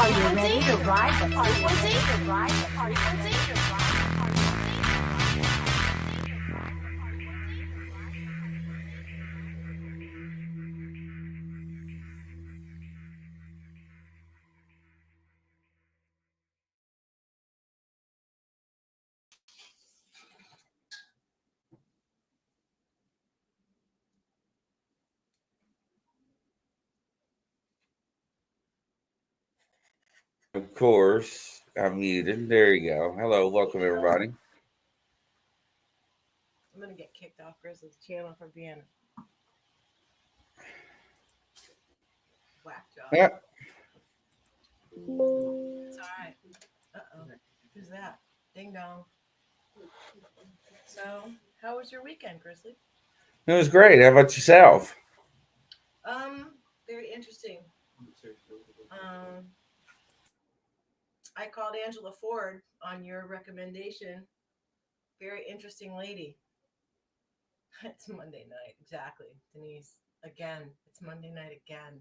Are you ready to ride the frequency? Of course, I'm muted. There you go. Hello, welcome everybody. I'm gonna get kicked off Grizzly's channel for being whack job. Yeah. It's all right. Uh-oh. Who's that? Ding dong. So, how was your weekend, Grizzly? It was great. How about yourself? Very interesting. Um, I called Angela Ford on your recommendation. Very interesting lady. It's Monday night, exactly, Denise. Again, it's Monday night again.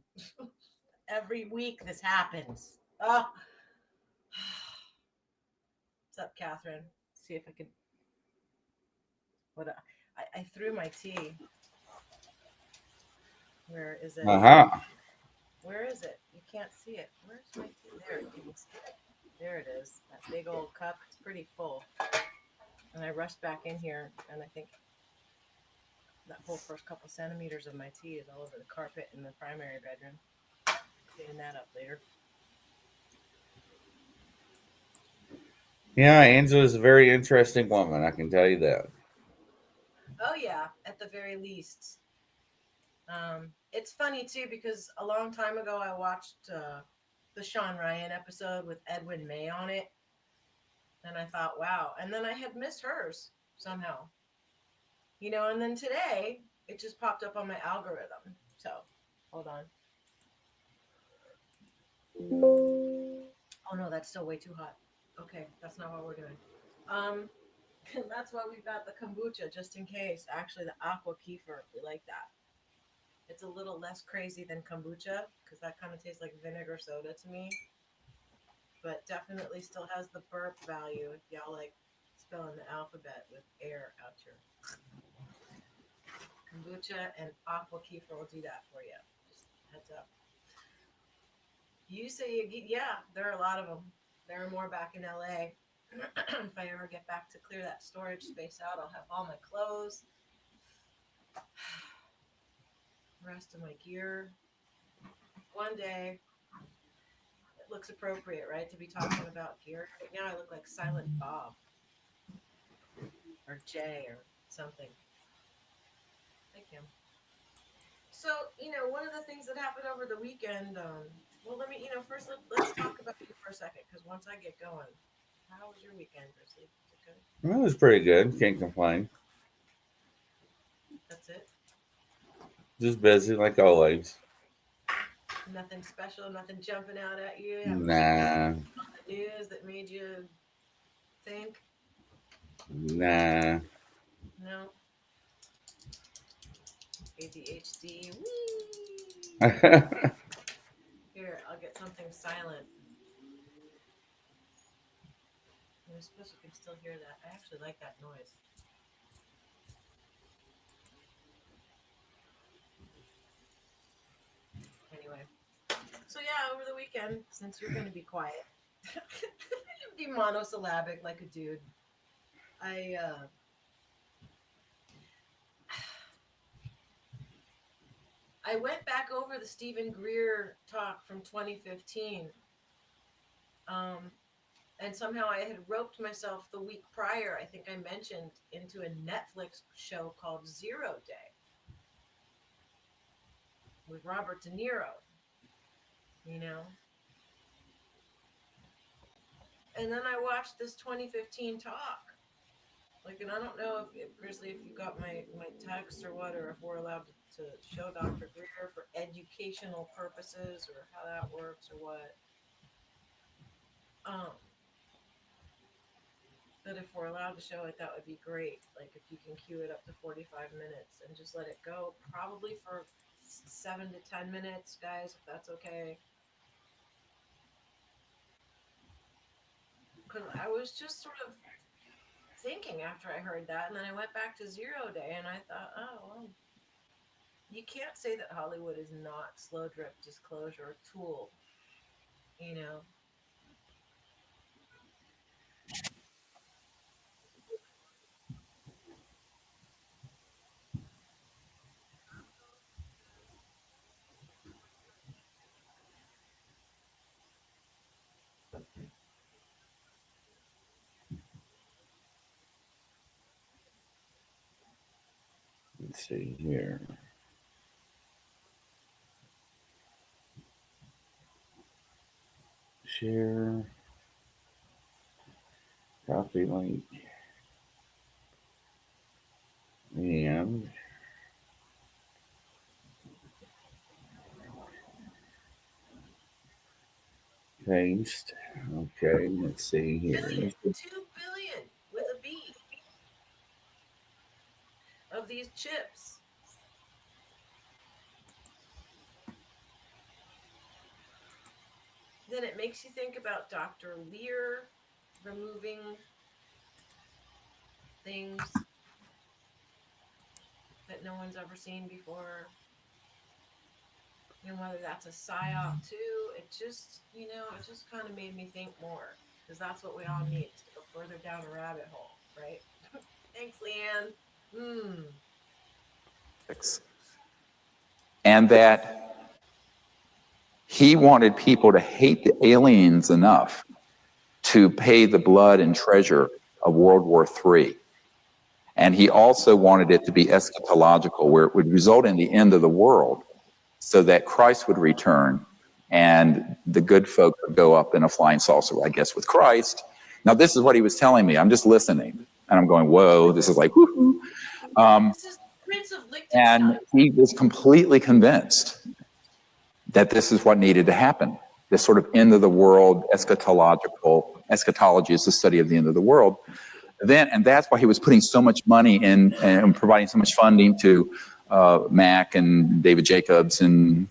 Every week this happens. Oh. What's up, Catherine? See if I could. I threw my tea. Where is it? Uh-huh. Where is it? You can't see it. Where's my tea? There, you can see it. There it is. That big old cup. It's pretty full. And I rushed back in here, and I think that whole first couple centimeters of my tea is all over the carpet in the primary bedroom. Cleaning that up later. Yeah, Angela's a very interesting woman, I can tell you that. Oh yeah, at the very least. It's funny too because a long time ago I watched the Sean Ryan episode with Edwin May on it, and I thought, wow. And then I had missed hers somehow, And then today it just popped up on my algorithm. So, hold on. Oh no, that's still way too hot. Okay, that's not what we're doing. And that's why we've got the kombucha just in case. Actually, the aqua kefir, we like that. It's a little less crazy than kombucha because that kind of tastes like vinegar soda to me, but definitely still has the burp value if y'all like spelling the alphabet with air out your kombucha, and aqua kefir will do that for you. Just heads up. You say, yeah, there are a lot of them. There are more back in LA. If I ever get back to clear that storage space out, I'll have all my clothes, rest of my gear. One day, it looks appropriate, right, to be talking about gear. Right now, I look like Silent Bob or Jay or something. Thank you. So, one of the things that happened over the weekend, well, let me, first let's talk about you for a second, because once I get going, how was your weekend, Grizzly? Was it good? It was pretty good. Can't complain. That's it? Just busy like always. Nothing special, nothing jumping out at you? You haven't seen anything Nah. on the news that made you think? Nah. No? ADHD? Whee! Here, I'll get something silent. I suppose you can still hear that. I actually like that noise. Anyway, so yeah, over the weekend, since you're going to be quiet, be monosyllabic like a dude, I I went back over the Stephen Greer talk from 2015, and somehow I had roped myself the week prior. I think I mentioned into a Netflix show called Zero Day with Robert De Niro, you know. And then I watched this 2015 talk. Like, and I don't know if Grizzly, if you got my text or what, or if we're allowed to show Dr. Greer for educational purposes, or how that works, or what. Um, but if we're allowed to show it, that would be great. Like, if you can queue it up to 45 minutes and just let it go, probably for 7 to 10 minutes, guys, if that's okay. because I was just sort of thinking after I heard that, and then I went back to 0 Day, and I thought, oh, well, you can't say that Hollywood is not slow drip disclosure tool, you know. Let's see here. Share. Copy link. And paste. Okay, let's see here. Billion, 2 billion with a B of these chips. Then it makes you think about Dr. Lear removing things that no one's ever seen before. And whether that's a psyop too, it just, it just kind of made me think more. Because that's what we all need, is to go further down a rabbit hole, right? Thanks, Liane. And that he wanted people to hate the aliens enough to pay the blood and treasure of World War III. And he also wanted it to be eschatological, where it would result in the end of the world, so that Christ would return and the good folk would go up in a flying saucer, I guess, with Christ. Now, this is what he was telling me. I'm just listening. And I'm going, whoa, this is like, whoo-hoo. This is Prince of Liechtenstein. And he was completely convinced that this is what needed to happen. This sort of end of the world eschatology is the study of the end of the world. And that's why he was putting so much money in and providing so much funding to Mack and David Jacobs and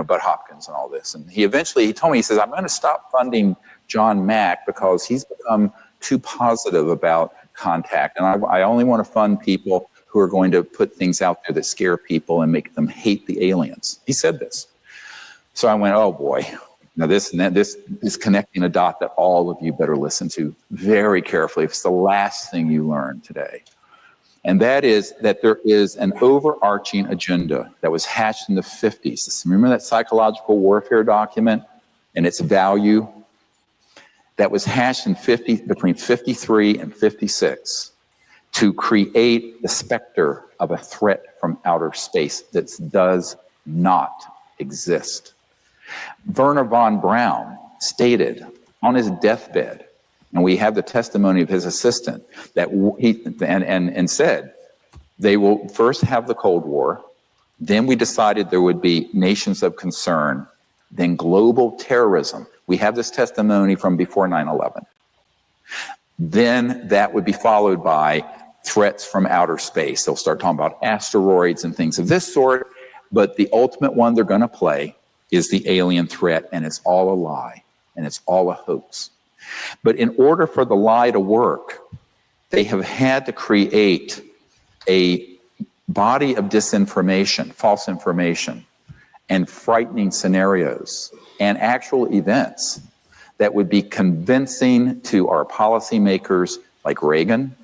Bud Hopkins and all this. And he told me, he says, I'm going to stop funding John Mack because he's become too positive about contact. And I only want to fund people who are going to put things out there that scare people and make them hate the aliens. He said this. So I went, oh boy. Now this is connecting a dot that all of you better listen to very carefully. It's the last thing you learn today. And that is that there is an overarching agenda that was hatched in the 50s. Remember that psychological warfare document and its value? That was hatched between 53 and 56 to create the specter of a threat from outer space that does not exist. Werner von Braun stated on his deathbed, and we have the testimony of his assistant, that and said, they will first have the Cold War, then we decided there would be nations of concern, then global terrorism. We have this testimony from before 9/11. Then that would be followed by threats from outer space. They'll start talking about asteroids and things of this sort, but the ultimate one they're going to play is the alien threat, and it's all a lie, and it's all a hoax. But in order for the lie to work, they have had to create a body of disinformation, false information, and frightening scenarios, and actual events that would be convincing to our policymakers like Reagan,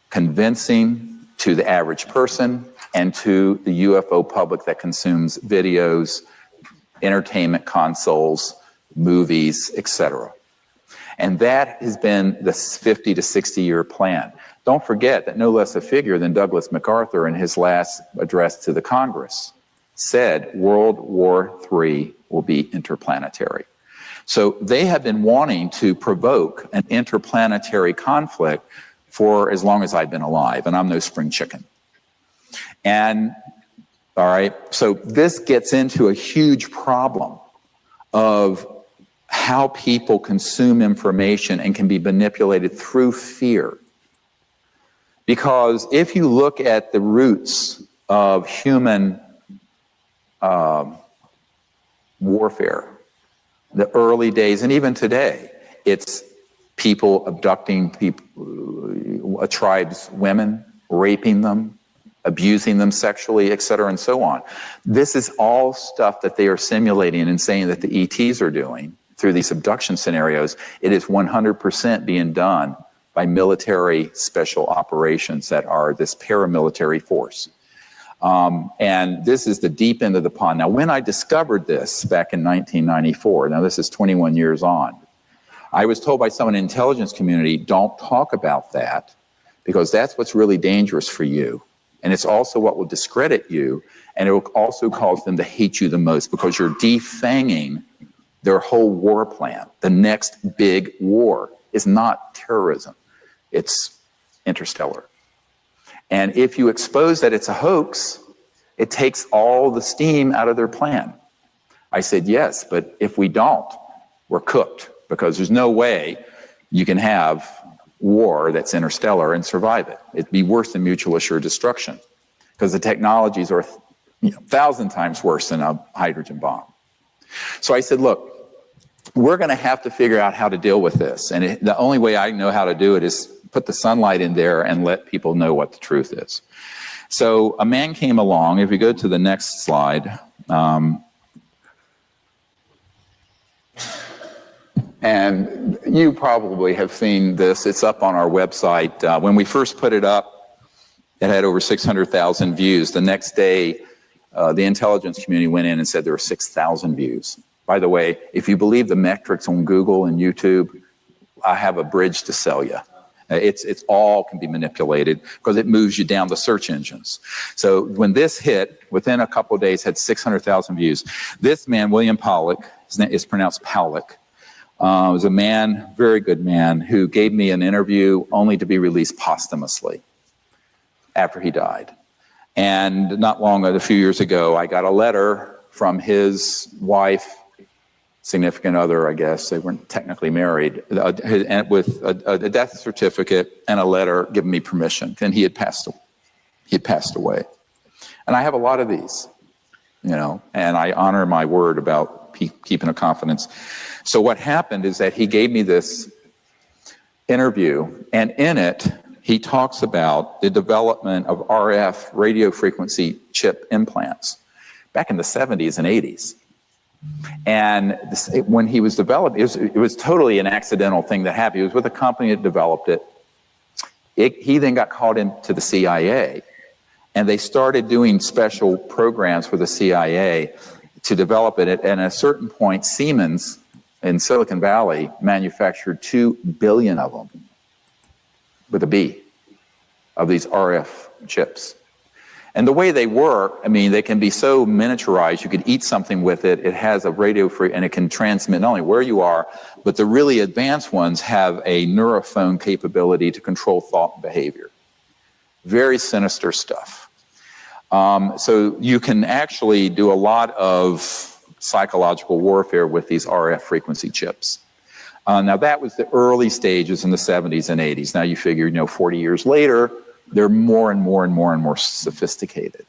convincing to the average person, and to the UFO public that consumes videos, entertainment consoles, movies, etc. And that has been the 50 to 60 year plan. Don't forget that no less a figure than Douglas MacArthur in his last address to the Congress said World War III will be interplanetary. So they have been wanting to provoke an interplanetary conflict for as long as I've been alive, and I'm no spring chicken. And all right, so this gets into a huge problem of how people consume information and can be manipulated through fear. Because if you look at the roots of human warfare, the early days, and even today, it's people abducting people, a tribe's women, raping them, abusing them sexually, et cetera, and so on. This is all stuff that they are simulating and saying that the ETs are doing through these abduction scenarios. It is 100% being done by military special operations that are this paramilitary force. And this is the deep end of the pond. Now, when I discovered this back in 1994, now this is 21 years on, I was told by someone in the intelligence community, don't talk about that because that's what's really dangerous for you. And it's also what will discredit you, and it will also cause them to hate you the most because you're defanging their whole war plan. The next big war is not terrorism, it's interstellar. And if you expose that it's a hoax, it takes all the steam out of their plan. I said, yes, but if we don't, we're cooked because there's no way you can have war that's interstellar and survive it. It'd be worse than mutual assured destruction because the technologies are 1,000 times worse than a hydrogen bomb. So I said, look, we're going to have to figure out how to deal with this. And the only way I know how to do it is put the sunlight in there and let people know what the truth is. So a man came along. If we go to the next slide, and you probably have seen this. It's up on our website. When we first put it up, it had over 600,000 views. The next day, the intelligence community went in and said there were 6,000 views. By the way, if you believe the metrics on Google and YouTube, I have a bridge to sell you. It's all can be manipulated because it moves you down the search engines. So when this hit, within a couple of days, had 600,000 views. This man, William Pollock, his name is pronounced Pollock, was a man, very good man, who gave me an interview only to be released posthumously after he died. And not long, a few years ago, I got a letter from his wife, significant other, I guess, they weren't technically married, with a death certificate and a letter giving me permission. And he had passed away. And I have a lot of these, and I honor my word about keeping a confidence. So what happened is that he gave me this interview, and in it, he talks about the development of RF radio frequency chip implants back in the 70s and 80s. And when he was developed, it was totally an accidental thing that happened. He was with a company that developed it. He then got called into the CIA, and they started doing special programs for the CIA to develop it. And at a certain point, Siemens in Silicon Valley manufactured 2 billion of them, with a B, of these RF chips. And the way they work, they can be so miniaturized, you could eat something with it, it has a radio and it can transmit not only where you are, but the really advanced ones have a neurophone capability to control thought and behavior. Very sinister stuff. So you can actually do a lot of psychological warfare with these RF frequency chips. Now that was the early stages in the 70s and 80s. Now you figure, 40 years later, they're more and more and more and more sophisticated.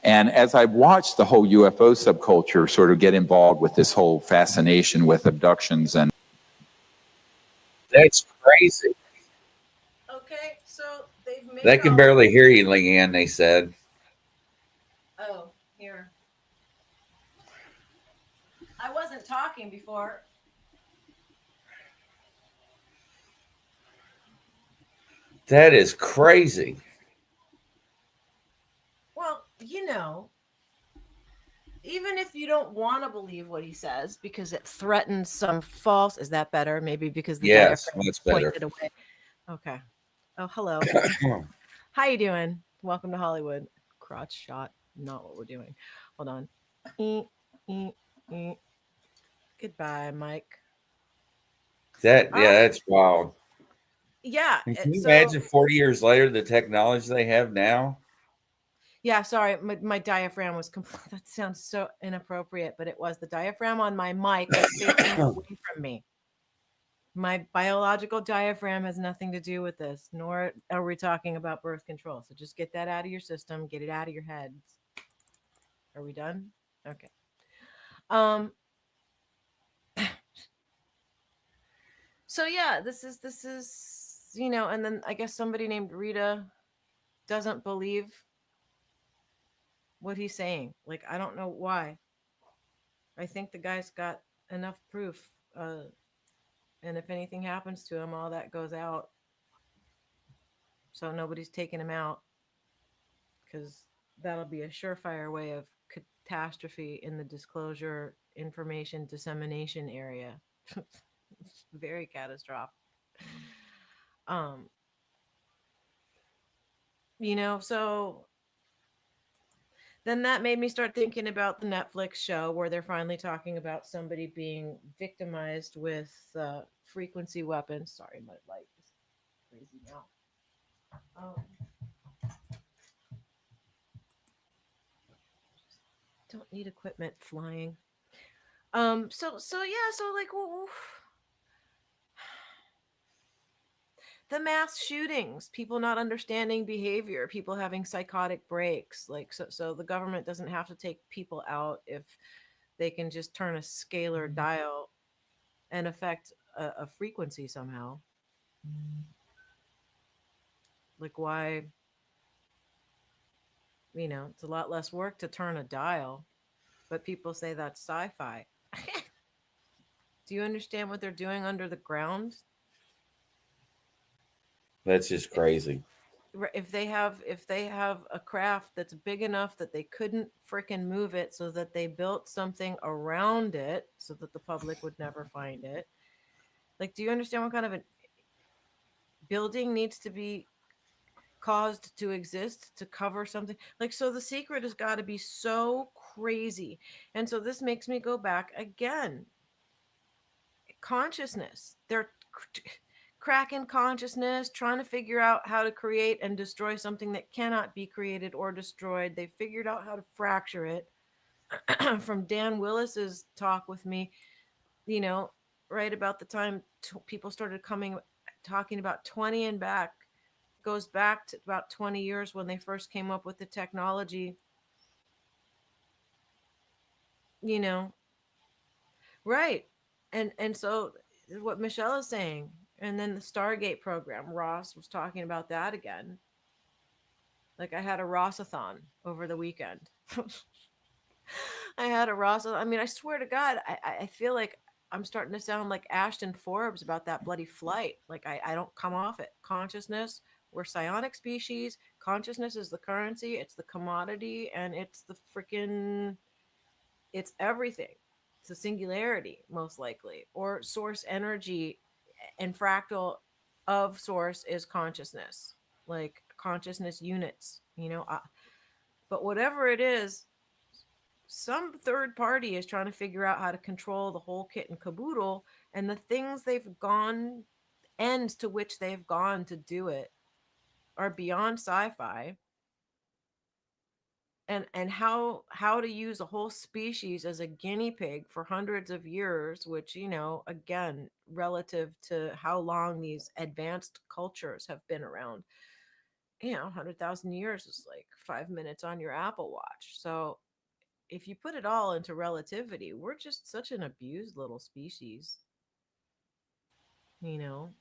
And as I've watched the whole UFO subculture sort of get involved with this whole fascination with abductions and... That's crazy. Okay, so they've made They can barely hear you, Liane, they said. Oh, here. I wasn't talking before. That is crazy. Well, even if you don't want to believe what he says because it threatens some false, is that better? Maybe because the diaphragm that's better. pointed away. Okay. Oh, hello. How you doing? Welcome to Hollywood. Crotch shot. Not what we're doing. Hold on. Goodbye, Mike. That's wild. Yeah. Can you imagine 40 years later the technology they have now? Yeah, sorry, my diaphragm was that sounds so inappropriate, but it was the diaphragm on my mic was facing away from me. My biological diaphragm has nothing to do with this, nor are we talking about birth control. So just get that out of your system, get it out of your heads. Are we done? Okay. So yeah, this is and then I guess somebody named Rita doesn't believe what he's saying. Like, I don't know why. I think the guy's got enough proof. And if anything happens to him, all that goes out. So nobody's taking him out because that'll be a surefire way of catastrophe in the disclosure information dissemination area. Very catastrophic. Um, so then that made me start thinking about the Netflix show where they're finally talking about somebody being victimized with frequency weapons. Sorry, my light is crazy now. Don't need equipment flying. So yeah, so like the mass shootings, people not understanding behavior, people having psychotic breaks, like so the government doesn't have to take people out if they can just turn a scalar dial and affect a frequency somehow. Like, why? It's a lot less work to turn a dial, but people say that's sci-fi. Do you understand what they're doing under the ground? That's just crazy. If they have a craft that's big enough that they couldn't freaking move it, so that they built something around it so that the public would never find it. Like, do you understand what kind of a building needs to be caused to exist to cover something? Like, so the secret has got to be so crazy. And so this makes me go back again. Consciousness. They're cracking consciousness, trying to figure out how to create and destroy something that cannot be created or destroyed. They figured out how to fracture it. From Dan Willis's talk with me, right about the time people started talking about 20 and back, goes back to about 20 years when they first came up with the technology, you know, right. And so what Michelle is saying, and then the Stargate program, Ross was talking about that again. Like, I had a Rossathon over the weekend. I had a Ross. I mean, I swear to God, I feel like I'm starting to sound like Ashton Forbes about that bloody flight. Like, I don't come off it. Consciousness, we're psionic species. Consciousness is the currency, it's the commodity, and it's the freaking, it's everything. It's a singularity, most likely, or source energy, and fractal of source is consciousness, like consciousness units, but whatever it is, some third party is trying to figure out how to control the whole kit and caboodle, and the things they've gone, ends to which they've gone to do it, are beyond sci-fi. And how to use a whole species as a guinea pig for hundreds of years, which, again, relative to how long these advanced cultures have been around, 100,000 years is like 5 minutes on your Apple Watch. So if you put it all into relativity, we're just such an abused little species. You know,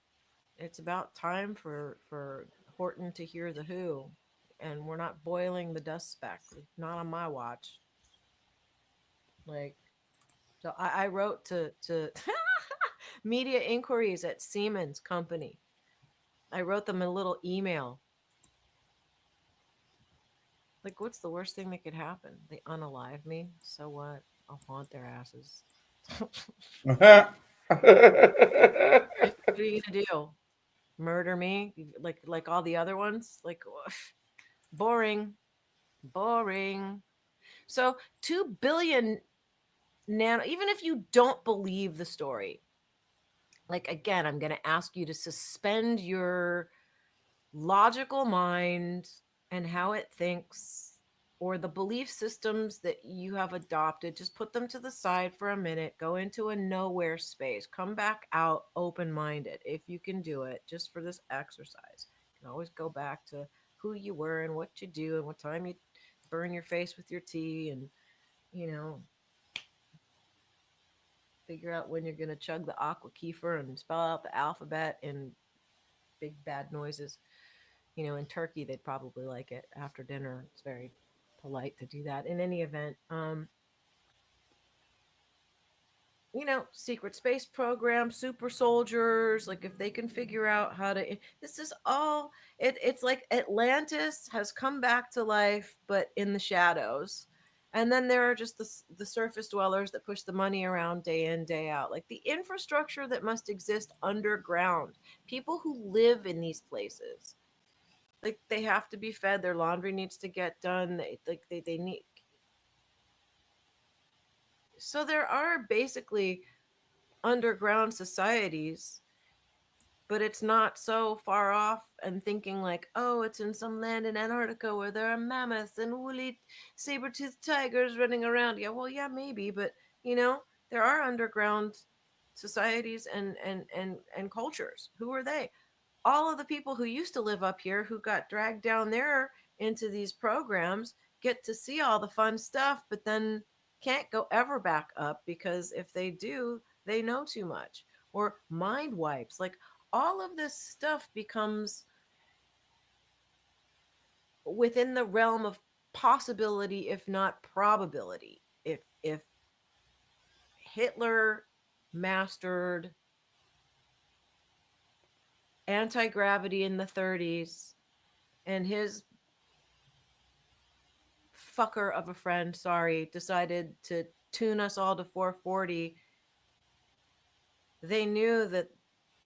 it's about time for Horton to hear the Who, and we're not boiling the dust speck. Not on my watch. Like, so I wrote to media inquiries at Siemens Company. I wrote them a little email. Like, what's the worst thing that could happen? They unalive me. So what? I'll haunt their asses. What are you gonna do? Murder me like all the other ones? Like, boring, boring. So 2 billion nano. Even if you don't believe the story, like, again, I'm gonna ask you to suspend your logical mind and how it thinks, or the belief systems that you have adopted. Just put them to the side for a minute, go into a nowhere space, come back out open-minded if you can do it, just for this exercise. You can always go back to who you were and what you do and what time you burn your face with your tea, and you know Figure out when you're going to chug the aqua kefir and spell out the alphabet in big bad noises. In Turkey, they'd probably like it after dinner. It's very polite to do that. In any event, secret space program, super soldiers, like if they can figure out how to, this is all, it's like Atlantis has come back to life, but in the shadows. And then there are just the surface dwellers that push the money around day in, day out. Like the infrastructure that must exist underground. People who live in these places. Like they have to be fed. Their laundry needs to get done. They need. So there are basically underground societies, but it's not so far off and thinking like, oh, it's in some land in Antarctica where there are mammoths and woolly saber-toothed tigers running around. Yeah, well, yeah, maybe, but there are underground societies and cultures. Who are they? All of the people who used to live up here who got dragged down there into these programs get to see all the fun stuff, but then can't go ever back up because if they do, they know too much. Or mind wipes. Like all of this stuff becomes within the realm of possibility, if not probability. If Hitler mastered anti-gravity in the 30s and his fucker of a friend, decided to tune us all to 440, they knew that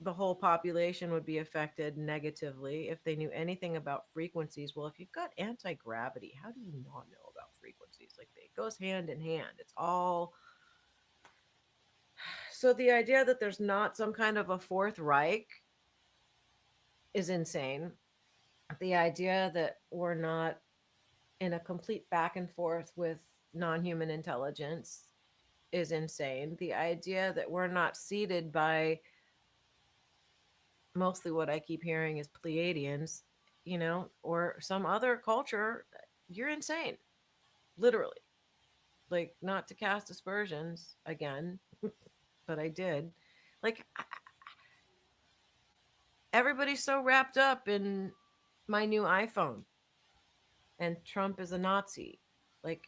the whole population would be affected negatively if they knew anything about frequencies. Well, if you've got anti-gravity, how do you not know about frequencies? Like it goes hand in hand. It's all. So the idea that there's not some kind of a Fourth Reich is insane. The idea that we're not in a complete back and forth with non-human intelligence is insane. The idea that we're not seeded by mostly what I keep hearing is Pleiadians, or some other culture, you're insane. Literally. Like, not to cast aspersions again, but I did. Like, everybody's so wrapped up in my new iPhone and Trump is a Nazi. Like,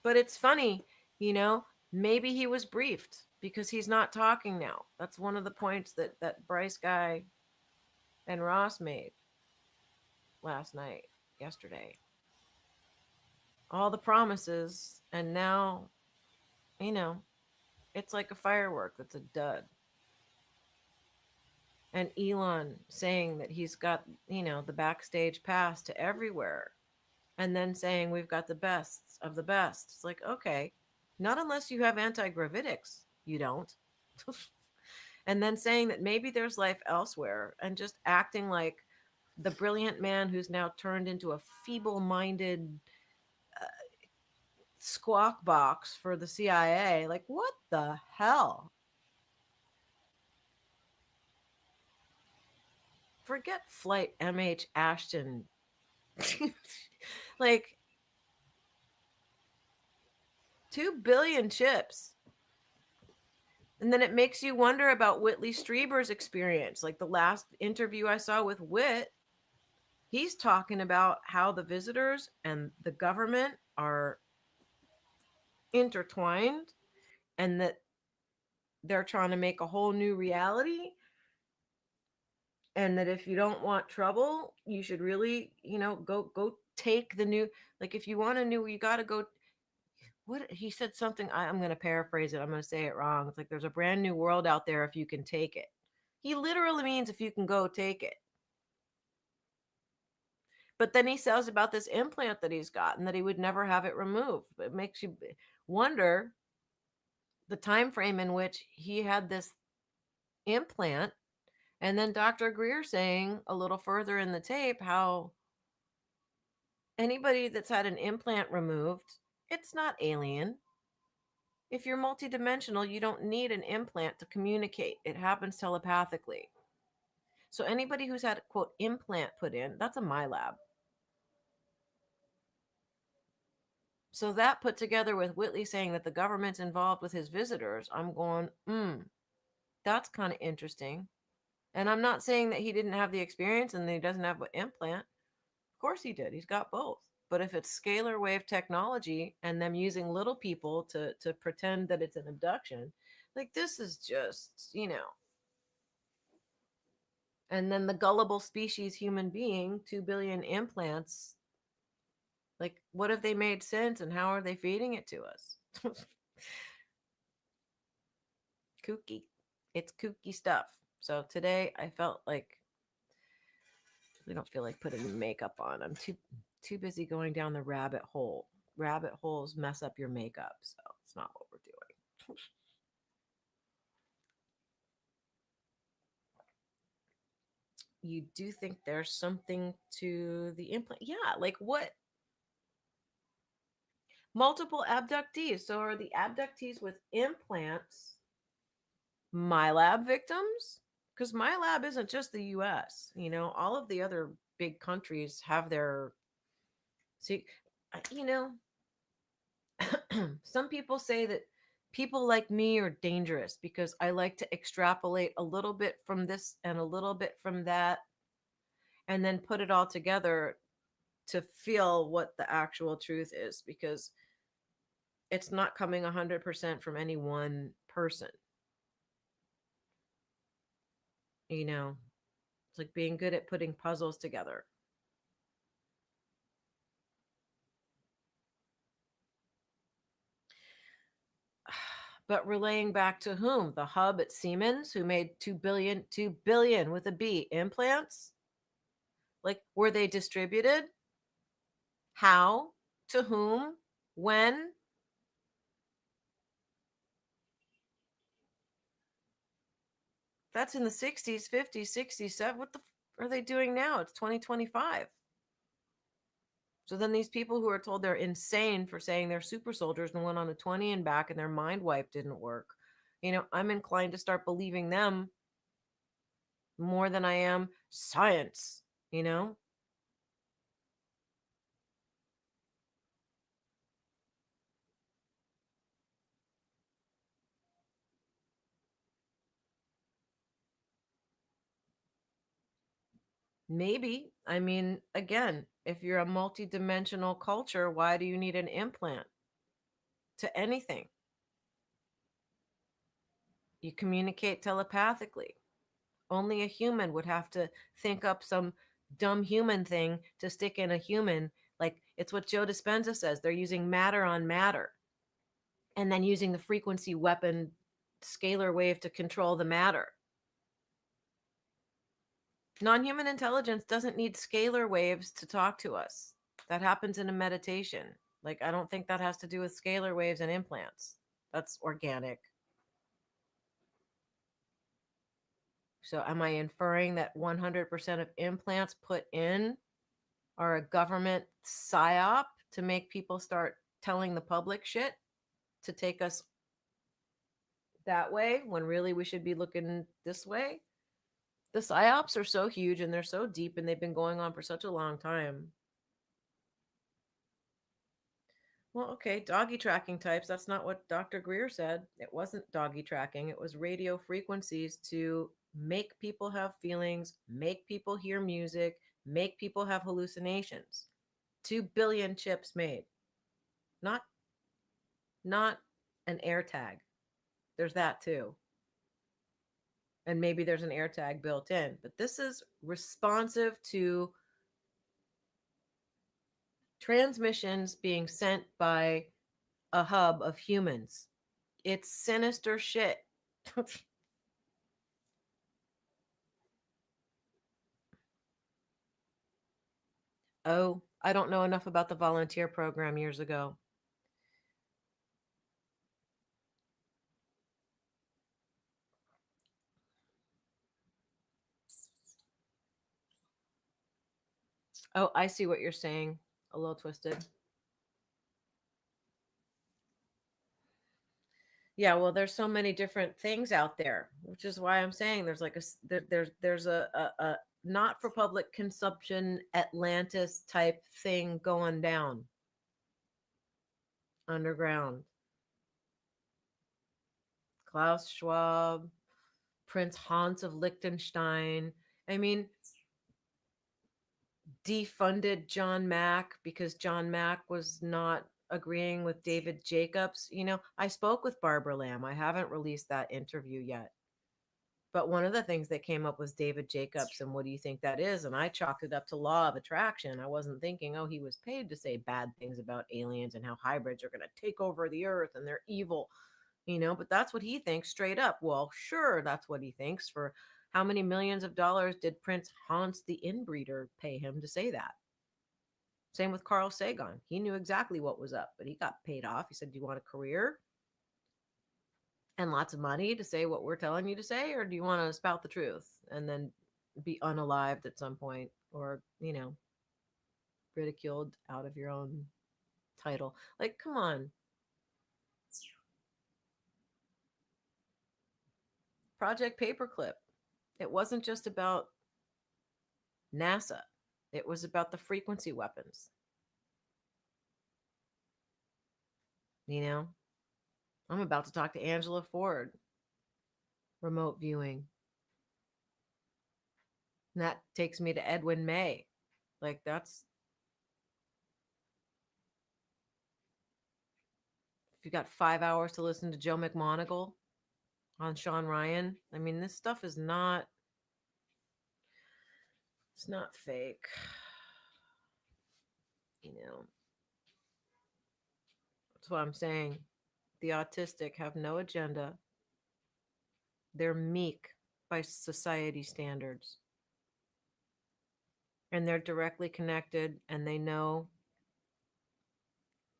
but it's funny, maybe he was briefed because he's not talking now. That's one of the points that Bryce Guy and Ross made yesterday. All the promises, and now, it's like a firework that's a dud. And Elon saying that he's got, the backstage pass to everywhere. And then saying we've got the best of the best. It's like, okay, not unless you have anti-gravitics. You don't. And then saying that maybe there's life elsewhere and just acting like the brilliant man who's now turned into a feeble-minded squawk box for the CIA. Like, what the hell? Forget Flight MH Ashton. Like, 2 billion chips. And then it makes you wonder about Whitley Strieber's experience. Like the last interview I saw with Whit, he's talking about how the visitors and the government are intertwined and that they're trying to make a whole new reality. And that if you don't want trouble, you should really, go take the new, like if you want a new, you got to go. What he said something, I'm going to paraphrase it. I'm going to say it wrong. It's like, there's a brand new world out there if you can take it. He literally means if you can go take it. But then he says about this implant that he's got and that he would never have it removed. It makes you wonder the time frame in which he had this implant. And then Dr. Greer saying a little further in the tape how anybody that's had an implant removed, it's not alien. If you're multidimensional, you don't need an implant to communicate. It happens telepathically. So anybody who's had a, quote, implant put in, that's a MyLab. So that put together with Whitley saying that the government's involved with his visitors, I'm going, that's kind of interesting. And I'm not saying that he didn't have the experience and that he doesn't have an implant. Of course he did. He's got both. But if it's scalar wave technology and them using little people to pretend that it's an abduction, like this is just, and then the gullible species human being, 2 billion implants, like what have they made sense and how are they feeding it to us? Kooky. It's kooky stuff. So today I felt like I don't feel like putting makeup on. I'm too busy going down the rabbit hole. Rabbit holes mess up your makeup, so it's not what we're doing. You do think there's something to the implant? Yeah, like what? Multiple abductees. So are the abductees with implants my lab victims? Because my lab isn't just the US. All of the other big countries have their. See, some people say that people like me are dangerous because I like to extrapolate a little bit from this and a little bit from that and then put it all together to feel what the actual truth is, because it's not coming 100% from any one person. It's like being good at putting puzzles together. But relaying back to whom? The hub at Siemens, who made 2 billion with a B implants? Like, were they distributed? How? To whom? When? That's in the 60s, 50s, 60s, 70s. What the are they doing now? It's 2025. So then these people who are told they're insane for saying they're super soldiers and went on a 20 and back and their mind wipe didn't work. I'm inclined to start believing them more than I am science, Maybe. I mean, again, if you're a multi-dimensional culture, why do you need an implant to anything? You communicate telepathically. Only a human would have to think up some dumb human thing to stick in a human. Like, it's what Joe Dispenza says. They're using matter on matter and then using the frequency weapon scalar wave to control the matter. Non-human intelligence doesn't need scalar waves to talk to us. That happens in a meditation. Like, I don't think that has to do with scalar waves and implants. That's organic. So am I inferring that 100% of implants put in are a government psyop to make people start telling the public shit to take us that way when really we should be looking this way? The psyops are so huge and they're so deep and they've been going on for such a long time. Well, okay, doggy tracking types. That's not what Dr. Greer said. It wasn't doggy tracking. It was radio frequencies to make people have feelings, make people hear music, make people have hallucinations. 2 billion chips made. Not an AirTag. There's that too. And maybe there's an AirTag built in, but this is responsive to transmissions being sent by a hub of humans. It's sinister shit. Oh, I don't know enough about the volunteer program years ago. Oh, I see what you're saying. A little twisted. Yeah, well, there's so many different things out there, which is why I'm saying there's like there's a not for public consumption Atlantis type thing going down. underground. Klaus Schwab, Prince Hans of Liechtenstein. I mean, defunded John Mack because John Mack was not agreeing with David Jacobs. I spoke with Barbara Lamb. I haven't released that interview yet. But one of the things that came up was David Jacobs, and what do you think that is? And I chalked it up to law of attraction. I wasn't thinking, oh, he was paid to say bad things about aliens and how hybrids are going to take over the earth and they're evil, but that's what he thinks straight up. Well, sure, that's what he thinks. For how many millions of dollars did Prince Hans the Inbreeder pay him to say that? Same with Carl Sagan. He knew exactly what was up, but he got paid off. He said, do you want a career and lots of money to say what we're telling you to say, or do you want to spout the truth and then be unalived at some point, or ridiculed out of your own title? Like, come on. Project Paperclip. It wasn't just about NASA. It was about the frequency weapons. I'm about to talk to Angela Ford. Remote viewing. And that takes me to Edwin May. Like, that's... If you got 5 hours to listen to Joe McMoneagle on Sean Ryan, I mean, this stuff is not... It's not fake. That's what I'm saying. The autistic have no agenda. They're meek by society standards. And they're directly connected, and they know,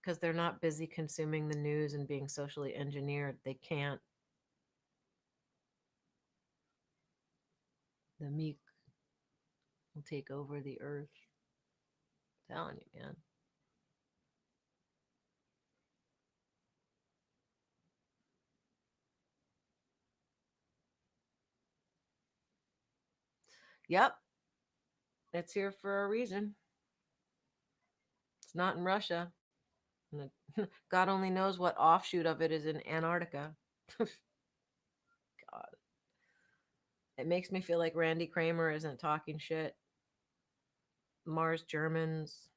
because they're not busy consuming the news and being socially engineered. They can't. The meek will take over the earth. I'm telling you, man. Yep. It's here for a reason. It's not in Russia. And God only knows what offshoot of it is in Antarctica. God. It makes me feel like Randy Kramer isn't talking shit. Mars Germans,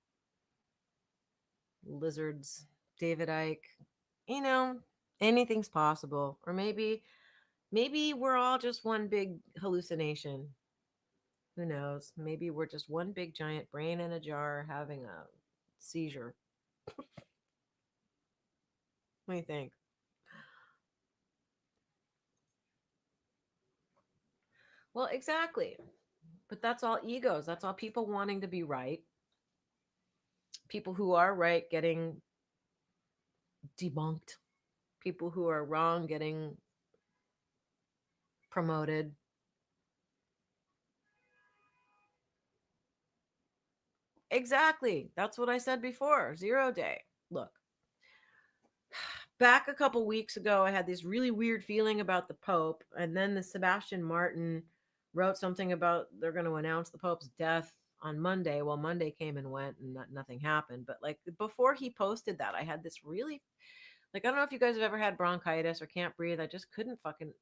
lizards, David Icke. Anything's possible. Or maybe we're all just one big hallucination. Who knows? Maybe we're just one big giant brain in a jar having a seizure. What do you think? Well, exactly. But that's all egos. That's all people wanting to be right. People who are right getting debunked. People who are wrong getting promoted. Exactly. That's what I said before. 0 day. Look, back a couple weeks ago, I had this really weird feeling about the Pope. And then the Sebastian Martin wrote something about they're going to announce the Pope's death on Monday. Well, Monday came and went and nothing happened. But like before he posted that, I had this really, like, I don't know if you guys have ever had bronchitis or can't breathe. I just couldn't fucking,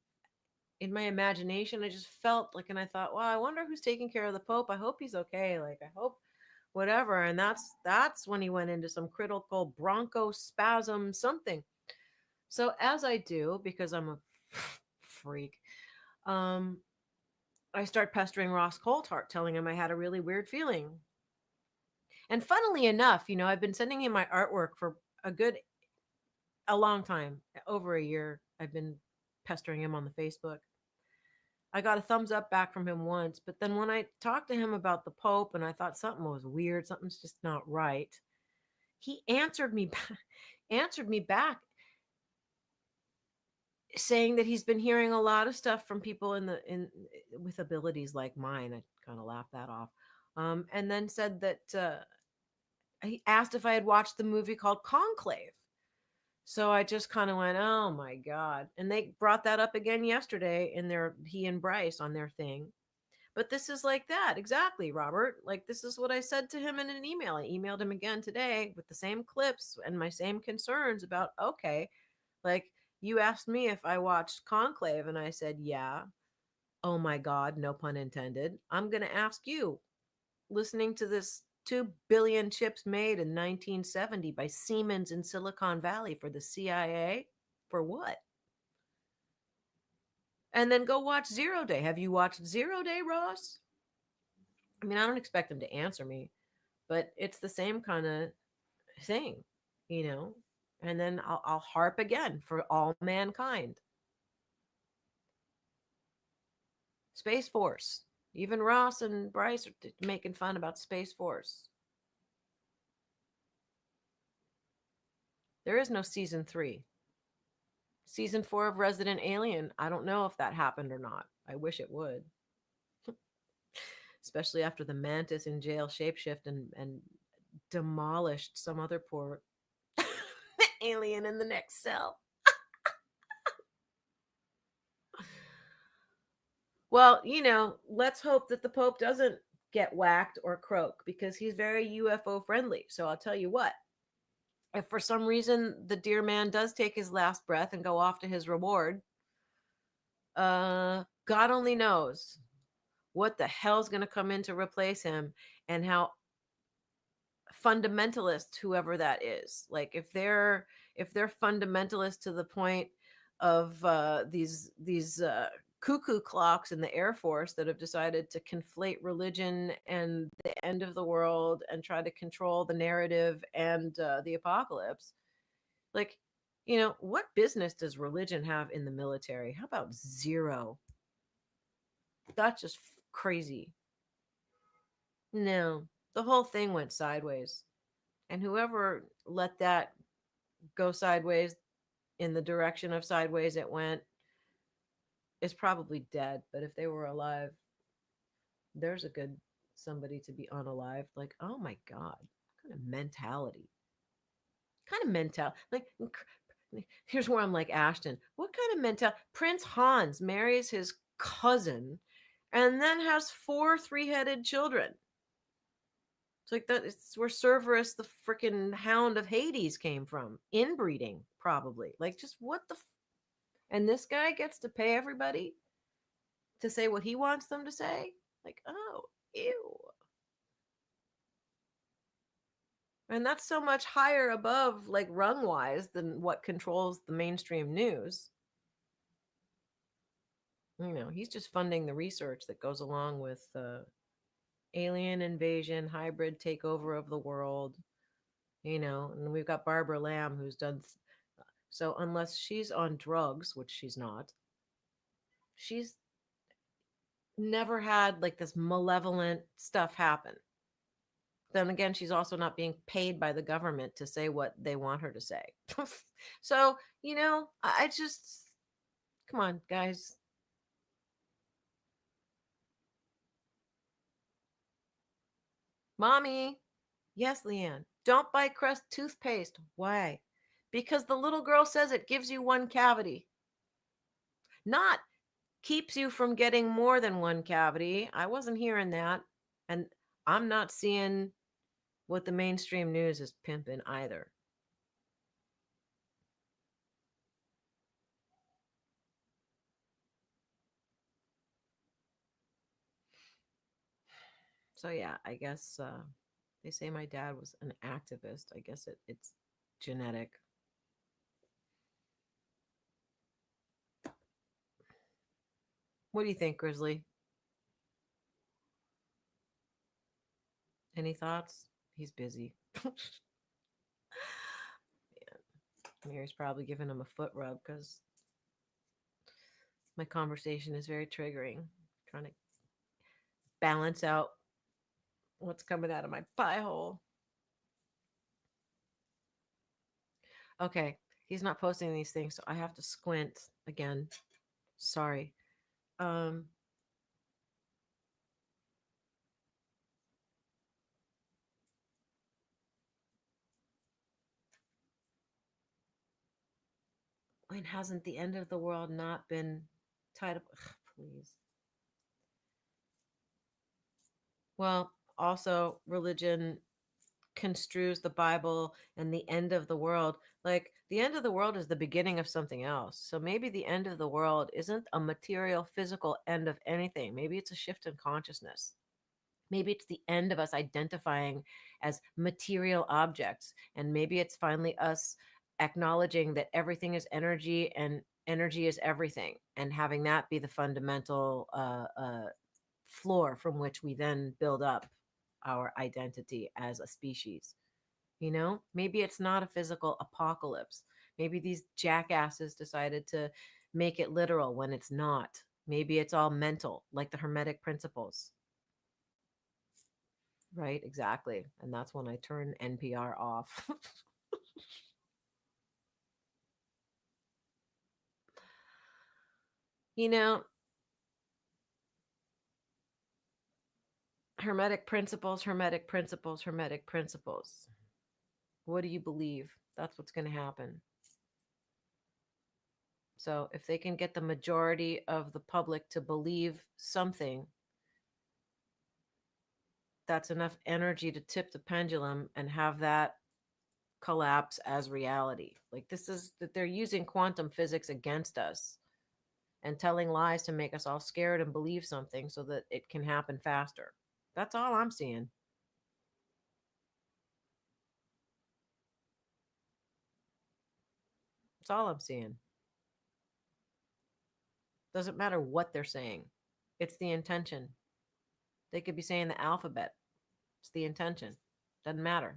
in my imagination, I just felt like, and I thought, well, I wonder who's taking care of the Pope. I hope he's okay. Like, I hope whatever. And that's when he went into some critical bronchospasm something. So as I do, because I'm a freak, I start pestering Ross Coulthart, telling him I had a really weird feeling. And funnily enough, I've been sending him my artwork for a long time, over a year. I've been pestering him on the Facebook. I got a thumbs up back from him once, but then when I talked to him about the Pope and I thought something was weird, something's just not right, he answered me back saying that he's been hearing a lot of stuff from people with abilities like mine. I kind of laughed that off. And then said that he asked if I had watched the movie called Conclave. So I just kind of went, oh my God. And they brought that up again yesterday he and Bryce on their thing. But this is like that. Exactly, Robert. Like, this is what I said to him in an email. I emailed him again today with the same clips and my same concerns about, okay, like, you asked me if I watched Conclave, and I said, yeah. Oh my God, no pun intended. I'm going to ask you, listening to this 2 billion chips made in 1970 by Siemens in Silicon Valley for the CIA, for what? And then go watch Zero Day. Have you watched Zero Day, Ross? I mean, I don't expect him to answer me, but it's the same kind of thing, you know? And then I'll harp again for all mankind. Space Force. Even Ross and Bryce are making fun about Space Force. There is no season 3. Season 4 of Resident Alien, I don't know if that happened or not. I wish it would. Especially after the mantis in jail shapeshift and demolished some other poor alien in the next cell. Well, you know, let's hope that the Pope doesn't get whacked or croak, because he's very UFO friendly. So I'll tell you what, if for some reason the dear man does take his last breath and go off to his reward, God only knows what the hell's going to come in to replace him, and how fundamentalist whoever that is, like, if they're fundamentalist to the point of these cuckoo clocks in the Air Force that have decided to conflate religion and the end of the world and try to control the narrative and the apocalypse. Like, you know, what business does religion have in the military? How about zero? That's just crazy. No, the whole thing went sideways. And whoever let that go sideways in the direction of sideways it went is probably dead. But if they were alive, there's a good somebody to be unalive. Like, oh my God, what kind of mentality? Kind of mental. Like, here's where I'm like Ashton. What kind of mental? Prince Hans marries his cousin and then has 4 3-headed children. It's like that. It's where Cerberus, the freaking hound of Hades, came from. Inbreeding, probably. Like, just what the? And this guy gets to pay everybody to say what he wants them to say. Like, oh, ew. And that's so much higher above, like, rung wise, than what controls the mainstream news. You know, he's just funding the research that goes along with alien invasion, hybrid takeover of the world. You know, and we've got Barbara Lamb, who's done. So unless she's on drugs, which she's not, she's never had like this malevolent stuff happen. Then again, she's also not being paid by the government to say what they want her to say. So, you know, I just, come on, guys. Mommy. Yes, Liane. Don't buy Crest toothpaste. Why? Because the little girl says it gives you 1 cavity. Not keeps you from getting more than 1 cavity. I wasn't hearing that. And I'm not seeing what the mainstream news is pimping either. So yeah, I guess they say my dad was an activist. I guess it's genetic. What do you think, Grizzly? Any thoughts? He's busy. Mary's probably giving him a foot rub because my conversation is very triggering. Trying to balance out what's coming out of my pie hole. Okay, he's not posting these things, so I have to squint again. Sorry. When hasn't the end of the world not been tied up? Ugh, please. Well, also religion construes the Bible and the end of the world. Like the end of the world is the beginning of something else. So maybe the end of the world isn't a material, physical end of anything. Maybe it's a shift in consciousness. Maybe it's the end of us identifying as material objects. And maybe it's finally us acknowledging that everything is energy and energy is everything. And having that be the fundamental floor from which we then build up our identity as a species. You know, maybe it's not a physical apocalypse. Maybe these jackasses decided to make it literal when it's not. Maybe it's all mental, like the Hermetic principles. Right, exactly. And that's when I turn NPR off. You know, Hermetic principles, Hermetic principles, Hermetic principles. What do you believe? That's what's going to happen. So if they can get the majority of the public to believe something, that's enough energy to tip the pendulum and have that collapse as reality. Like this is that they're using quantum physics against us and telling lies to make us all scared and believe something so that it can happen faster. That's all I'm seeing. That's all I'm seeing. Doesn't matter what they're saying. It's the intention. They could be saying the alphabet. It's the intention. Doesn't matter.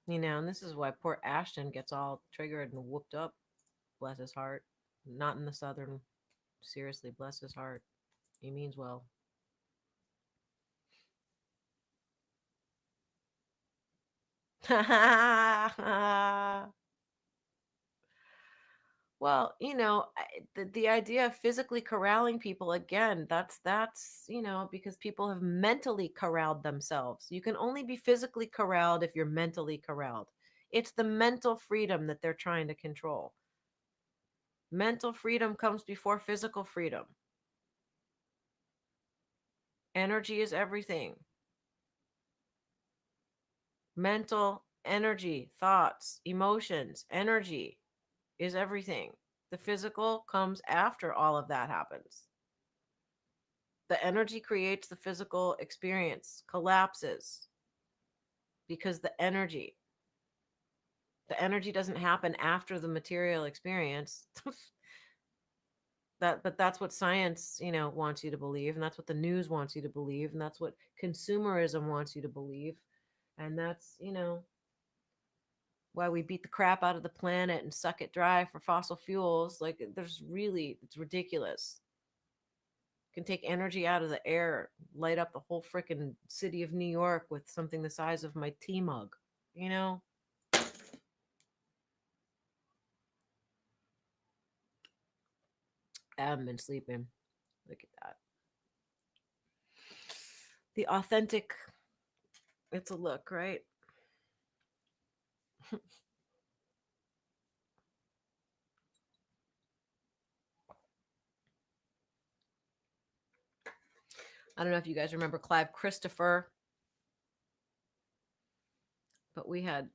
You know, and this is why poor Ashton gets all triggered and whooped up. Bless his heart. Not in the Southern. Seriously, bless his heart. He means well. Well, you know, the idea of physically corralling people again, that's, you know, because people have mentally corralled themselves. You can only be physically corralled if you're mentally corralled. It's the mental freedom that they're trying to control. Mental freedom comes before physical freedom. Energy is everything. Mental energy, thoughts, emotions, energy is everything. The physical comes after all of that happens. The energy creates the physical experience, collapses because the energy doesn't happen after the material experience. But that's what science, you know, wants you to believe, and that's what the news wants you to believe, and that's what consumerism wants you to believe. And that's, you know, why we beat the crap out of the planet and suck it dry for fossil fuels. Like there's really, it's ridiculous. Can take energy out of the air, light up the whole freaking city of New York with something the size of my tea mug, you know? I haven't been sleeping. Look at that. The authentic, it's a look, right? I don't know if you guys remember Clive Christopher, but we had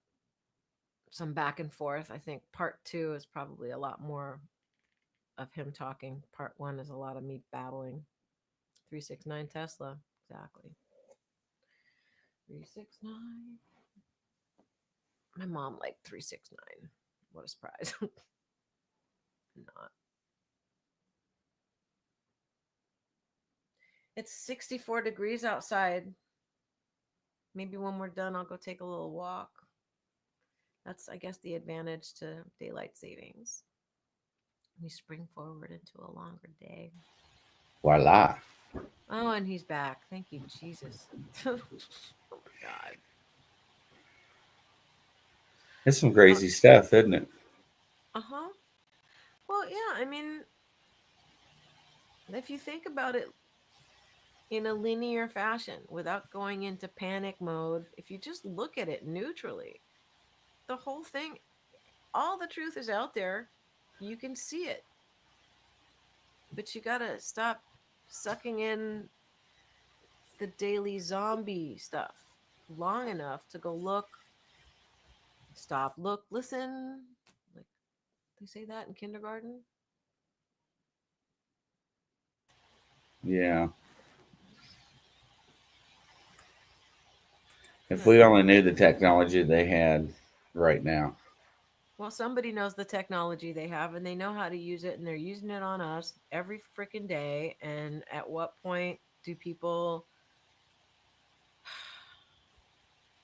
some back and forth. I think part two is probably a lot more of him talking. Part one is a lot of me babbling. 369 Tesla, exactly. 369. My mom liked 369. What a surprise. Not. It's 64 degrees outside. Maybe when we're done, I'll go take a little walk. That's, I guess, the advantage to daylight savings. We spring forward into a longer day. Voila. Oh, and he's back. Thank you, Jesus. Oh my God. It's some crazy stuff, isn't it? Uh-huh. Well, yeah, I mean, if you think about it in a linear fashion without going into panic mode, if you just look at it neutrally, the whole thing all the truth is out there. You can see it. But you got to stop sucking in the daily zombie stuff long enough to go look, stop, look, listen. Like they say that in kindergarten. Yeah. If But, we only knew the technology they had right now. well, somebody knows the technology they have and they know how to use it and they're using it on us every freaking day. And at what point do people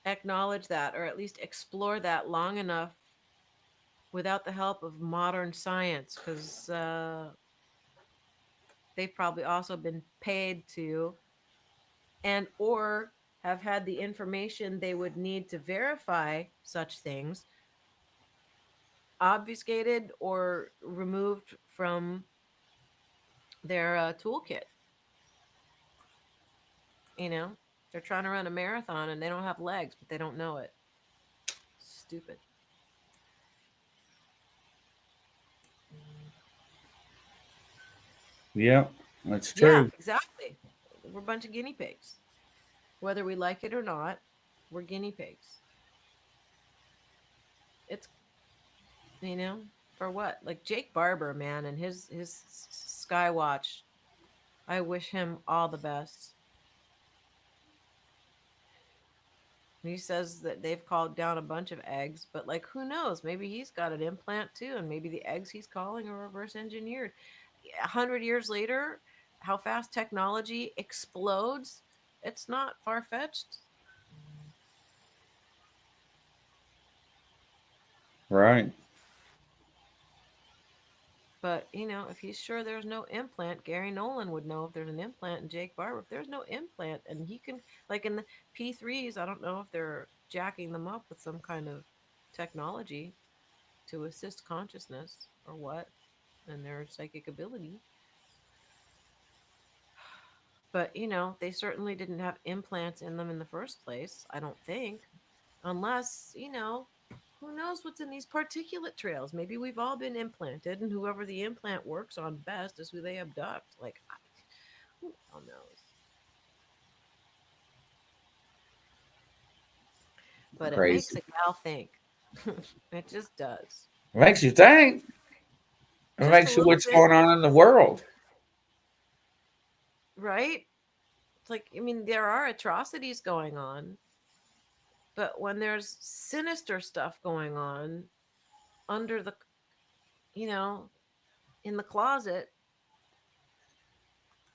acknowledge that or at least explore that long enough without the help of modern science? Because they've probably also been paid to and or have had the information they would need to verify such things obfuscated or removed from their toolkit. You know, they're trying to run a marathon and they don't have legs, but they don't know it. Stupid. Yep, that's Yeah, true. exactly. We're a bunch of guinea pigs. Whether we like it or not, we're guinea pigs. It's, you know, for what? Like Jake Barber, man, and his Skywatch. I wish him all the best. He says that they've called down a bunch of eggs, but like who knows? Maybe he's got an implant too, and maybe the eggs he's calling are reverse engineered. 100 years later, how fast technology explodes, it's not far fetched. Right. But if he's sure there's no implant, Gary Nolan would know if there's an implant, and Jake Barber, if there's no implant, and he can, like in the P3s, I don't know if they're jacking them up with some kind of technology to assist consciousness or what, and their psychic ability. But they certainly didn't have implants in them in the first place, I don't think, unless who knows what's in these particulate trails. Maybe we've all been implanted, and whoever the implant works on best is who they abduct. Like, who the hell knows? But it makes Crazy. a gal think. It just does. It makes you think. It Just a makes you little what's bit, going on in the world. right? It's like, I mean, there are atrocities going on, but when there's sinister stuff going on under the, you know, in the closet,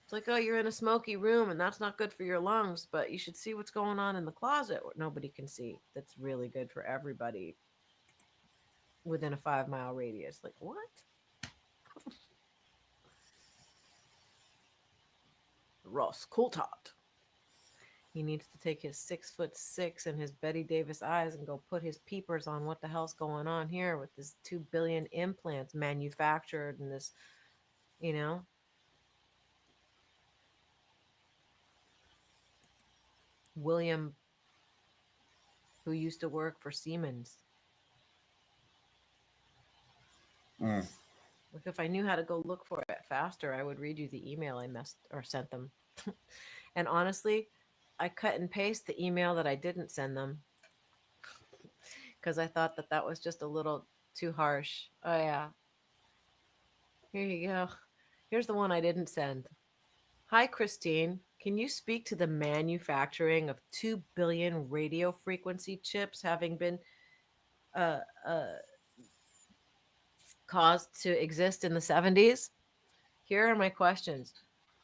it's like, oh, you're in a smoky room and that's not good for your lungs, but you should see what's going on in the closet, what nobody can see. That's really good for everybody within a 5 mile radius. Like, what? Ross Coulthard. He needs to take his 6'6" and his Betty Davis eyes and go put his peepers on what the hell's going on here with this 2 billion implants manufactured and this, you know, William, who used to work for Siemens. Mm. Look, if I knew how to go look for it faster, I would read you the email I messed or sent them. And honestly, I cut and paste the email that I didn't send them because I thought that that was just a little too harsh. Oh, yeah. Here you go. Here's the one I didn't send. Hi, Christine. Can you speak to the manufacturing of 2 billion radio frequency chips having been uh, uh, caused to exist in the 70s? Here are my questions.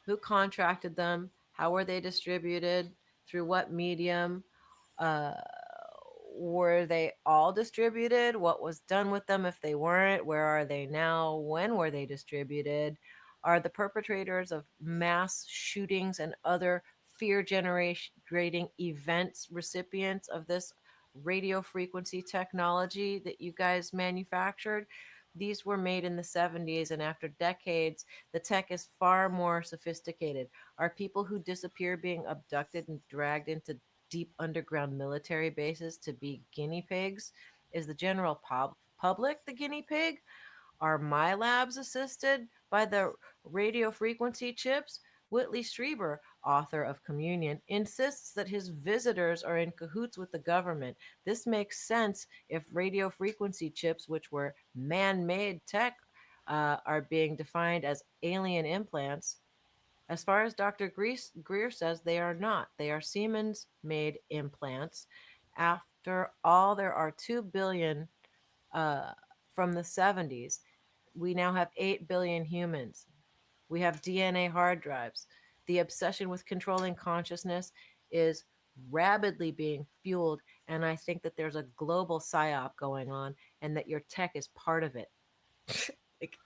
Who contracted them? How were they distributed? Through what medium? Uh, were they all distributed? What was done with them if they weren't? Where are they now? When were they distributed? Are the perpetrators of mass shootings and other fear generating events recipients of this radio frequency technology that you guys manufactured? These were made in the 70s, and after decades, the tech is far more sophisticated. Are people who disappear being abducted and dragged into deep underground military bases to be guinea pigs? Is the general public the guinea pig? Are my labs assisted by the radio frequency chips? Whitley Strieber, author of Communion, insists that his visitors are in cahoots with the government. This makes sense if radio frequency chips, which were man made tech, are being defined as alien implants. As far as Dr. Greer says, they are not. They are Siemens made implants. After all, there are 2 billion uh, from the 70s. We now have 8 billion humans. We have DNA hard drives. The obsession with controlling consciousness is rapidly being fueled. And I think that there's a global psyop going on and that your tech is part of it. Like,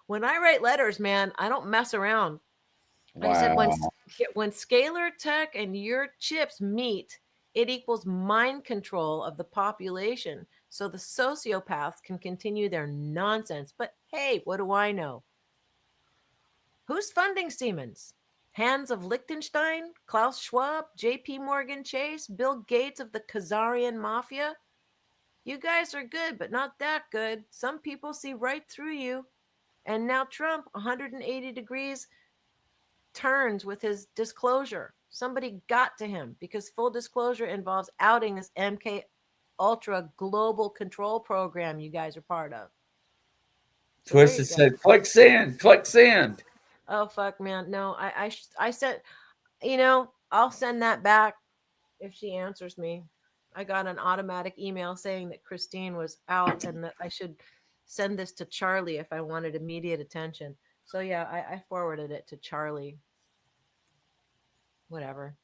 when I write letters, man, I don't mess around. I said Wow. when scalar tech and your chips meet, it equals mind control of the population. So the sociopaths can continue their nonsense. But hey, what do I know? Who's funding Siemens? Hans of Liechtenstein, Klaus Schwab, J.P. Morgan Chase, Bill Gates of the Khazarian Mafia? You guys are good, but not that good. Some people see right through you. And now Trump, 180 degrees, turns with his disclosure. Somebody got to him because full disclosure involves outing this MK Ultra global control program you guys are part of. So Twisted said, click send, click send. Oh fuck, man! No, I sent. I'll send that back if she answers me. I got an automatic email saying that Christine was out and that I should send this to Charlie if I wanted immediate attention. So yeah, I forwarded it to Charlie. Whatever.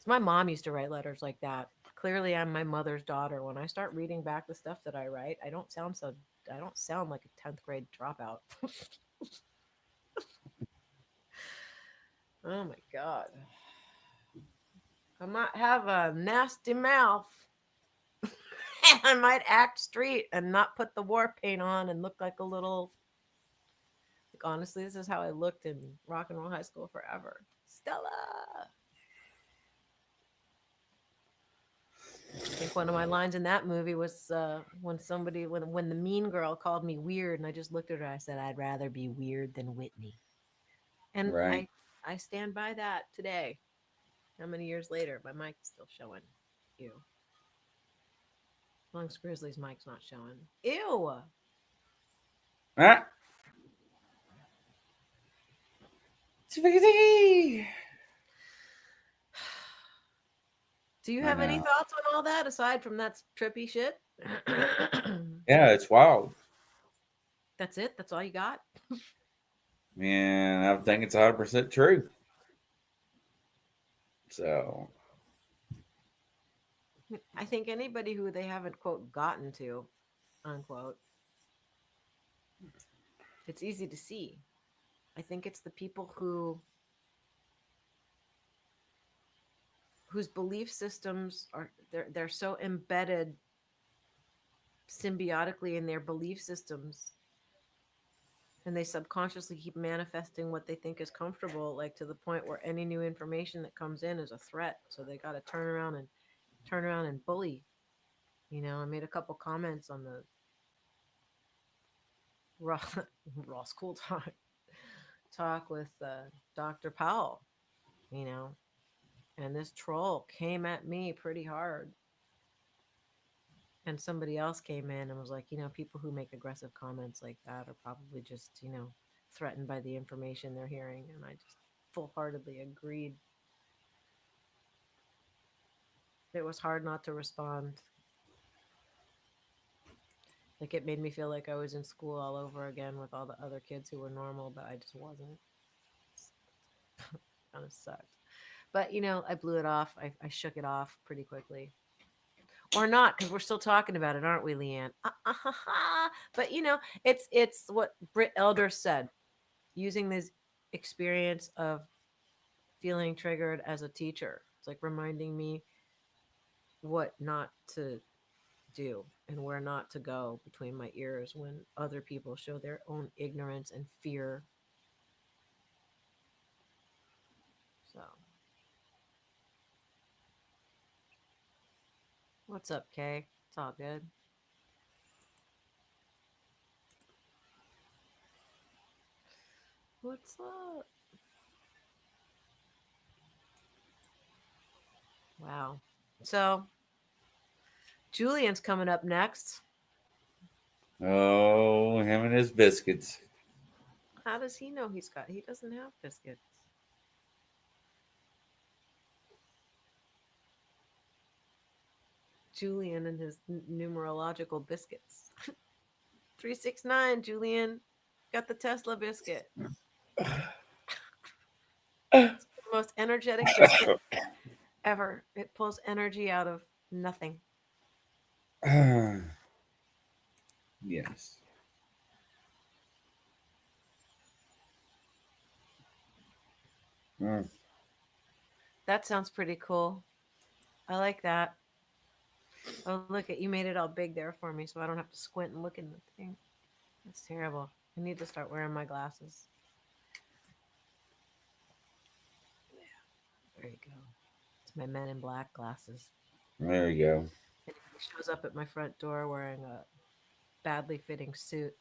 My mom used to write letters like that. Clearly, I'm my mother's daughter. When I start reading back the stuff that I write, I don't sound like a 10th grade dropout. Oh my god. I might have a nasty mouth. I might act street and not put the war paint on and look like a little. Like, honestly, this is how I looked in rock and roll high school forever. Stella. I think one of my lines in that movie was when the mean girl called me weird, and I just looked at her. I said, "I'd rather be weird than Whitney," and Right. I stand by that today. How many years later? My mic's still showing. Ew. Long's Grizzly's mic's not showing. Ew. Ah. Spaghetti. Do you I have any know. thoughts on all that aside from that trippy shit? Yeah, it's wild. That's it? That's all you got? Man, I think it's 100% true. So, I think anybody who they haven't, quote, gotten to, unquote, it's easy to see. I think it's the people whose belief systems they're so embedded symbiotically in their belief systems, and they subconsciously keep manifesting what they think is comfortable, like to the point where any new information that comes in is a threat. So they got to turn around and bully. I made a couple comments on the raw, raw school talk with Dr. Powell, and this troll came at me pretty hard. And somebody else came in and was like, people who make aggressive comments like that are probably just, threatened by the information they're hearing. And I just full-heartedly agreed. It was hard not to respond. Like, it made me feel like I was in school all over again with all the other kids who were normal, but I just wasn't. Kind of sucked. But, I blew it off. I shook it off pretty quickly. Or not, because we're still talking about it, aren't we, Liane? But it's what Britt Elder said. Using this experience of feeling triggered as a teacher, it's like reminding me what not to do and where not to go between my ears when other people show their own ignorance and fear. So, what's up, Kay? It's all good. What's up? Wow. So, Julian's coming up next. Oh, him and his biscuits. How does he know he doesn't have biscuits? Julian and his numerological biscuits. 369, Julian. Got the Tesla biscuit. It's the most energetic biscuit ever. It pulls energy out of nothing. Yes. Mm. That sounds pretty cool. I like that. Oh, look at you made it all big there for me, so I don't have to squint and look in the thing. That's terrible. I need to start wearing my glasses. Yeah, there you go. It's my Men in Black glasses. There you go. And if he shows up at my front door wearing a badly fitting suit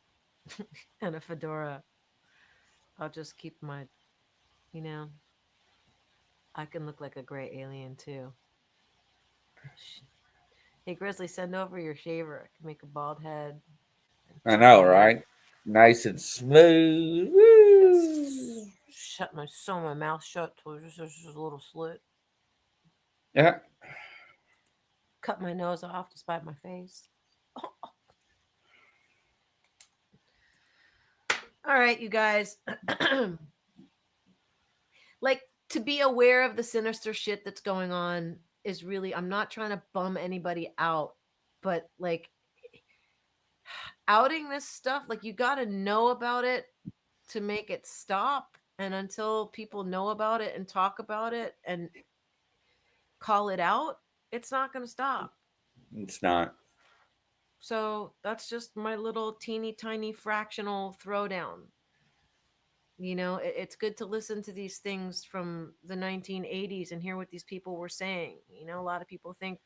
and a fedora, I'll just keep my, I can look like a gray alien too. Hey, Grizzly, send over your shaver. I can make a bald head. I know, right? Nice and smooth. Woo. Sew my mouth shut to just a little slit. Yeah. Cut my nose off to spite my face. All right, you guys. Like, to be aware of the sinister shit that's going on is really, I'm not trying to bum anybody out, but like outing this stuff, like you got to know about it to make it stop. And until people know about it and talk about it and call it out, it's not going to stop. It's not. So that's just my little teeny tiny fractional throwdown. It's good to listen to these things from the 1980s and hear what these people were saying. A lot of people think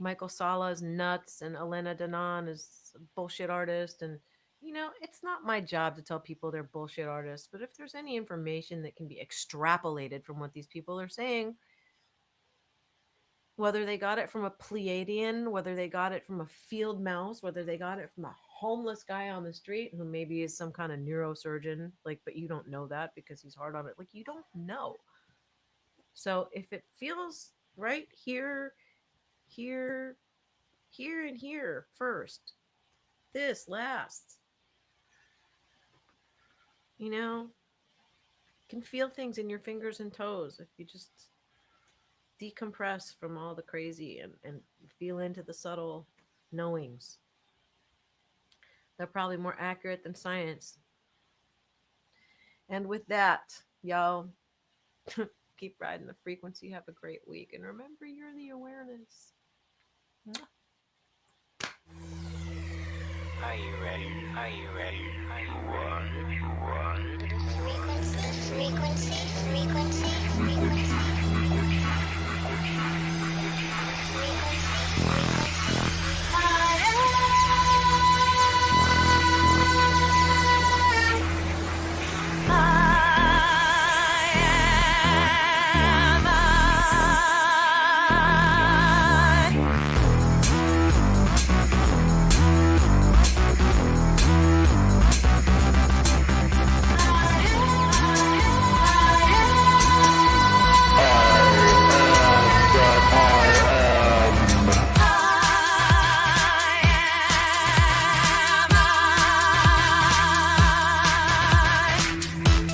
Michael Sala is nuts and Elena Danaan is a bullshit artist. And, it's not my job to tell people they're bullshit artists. But if there's any information that can be extrapolated from what these people are saying, whether they got it from a Pleiadian, whether they got it from a field mouse, whether they got it from a homeless guy on the street who maybe is some kind of neurosurgeon, but you don't know that because he's hard on it. You don't know. So if it feels right here, and here first, this last, you can feel things in your fingers and toes if you just decompress from all the crazy and feel into the subtle knowings. They're probably more accurate than science. And with that, y'all, keep riding the frequency. Have a great week. And remember, you're the awareness. Are you ready? Are you ready? Are you ready? Frequency.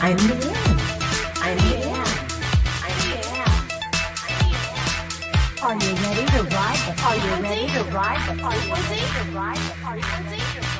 I'm Liane. Are you ready to ride the frequency?